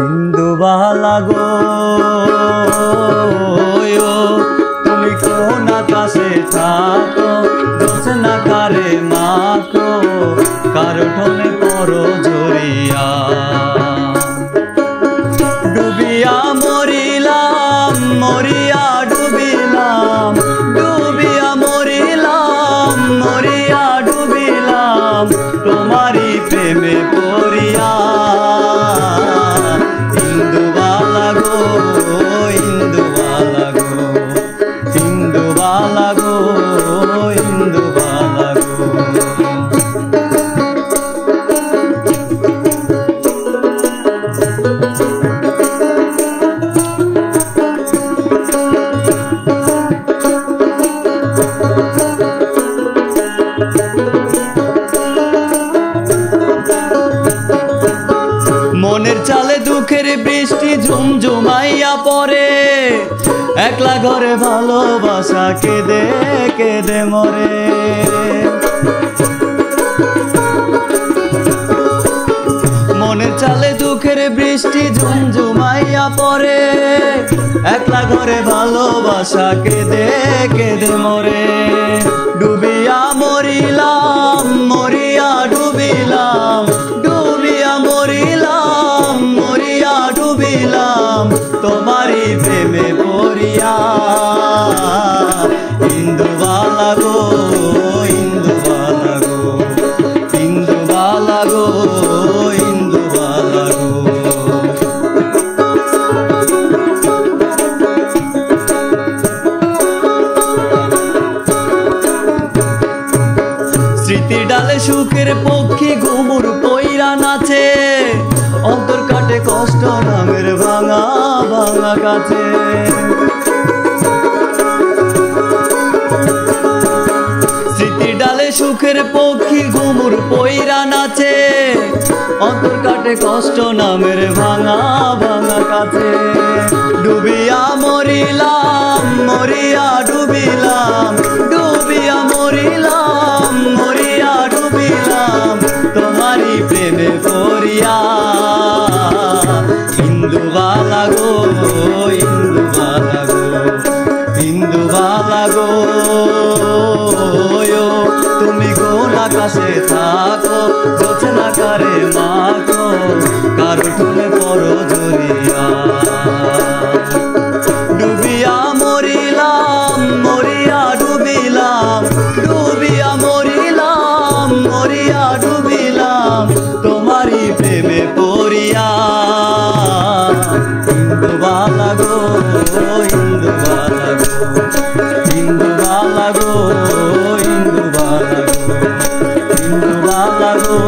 ইন্দুবালা গো তুমি কোন আকাশে থাকো, জোছনা কারে মাখো, কারো ঠোনে পড়ো জড়িয়া। ডুবিয়া মরিলাম, মরিয়া ডুবিলাম, ডুবিয়া মরিলাম, মরিয়া ডুবিলাম, তোমারি প্রেমে পড়িয়া। ইন্দুবালা গো, ইন্দুবালা গো, ইন্দুবালা গো, ইন্দুবালা গো। মনের চালে দুঃখের বৃষ্টি ঝুমঝুমাইয়া পড়ে, একলা ঘরে ভালোবাসা কেঁদে কেঁদে মরে। মনের চালে দুঃখের বৃষ্টি ঝুমঝুমাইয়া পড়ে, একলা ঘরে ভালোবাসা কেঁদে কেঁদে মরে। ডুবিয়া মরিলাম, মরিয়া ডুবিলাম, ডুবিয়া মরিলাম, মরিয়া ডুবিলাম, তোমারি প্রেমে পড়িয়া। ইন্দুবালা গো, ইন্দুবালা গো, ইন্দুবালা গো, ইন্দুবালা গো। স্মৃতির ডালে সুখের পক্ষী ঘুমুর পইরা নাচে, অন্তর কাটে কষ্ট নামের ভাঙা ভাঙা কাছে। স্মৃতির ডালে সুখের পক্ষী ঘুমুর পইরা নাচে, অন্তর কাটে কষ্ট নামের ভাঙা ভাঙা কাছে। ডুবিয়া মরিলাম, মরিয়া ডুবিলাম, ডুবিয়া মরিলাম, মরিয়া ডুবিলাম, তোমারি প্রেমে পড়িয়া। ইন্দুবালা গো, ইন্দুবালা গো, ইন্দুবালা গো তুমি কোন আকাশে থাকো, জোছনা কারে মাখো, কারো ঠোনে পড়ো জড়িয়া। ডুবিয়া মরিলাম, মরিয়া ডুবিলাম, ডুবিয়া মরিলাম, মরিয়া ডুবিলাম, তোমারি প্রেমে পড়িয়া। ইন্দুবালা গো, ইন্দুবালা গো, ইন্দুবালা গো, ইন্দুবালা গো, ইন্দুবালা গো।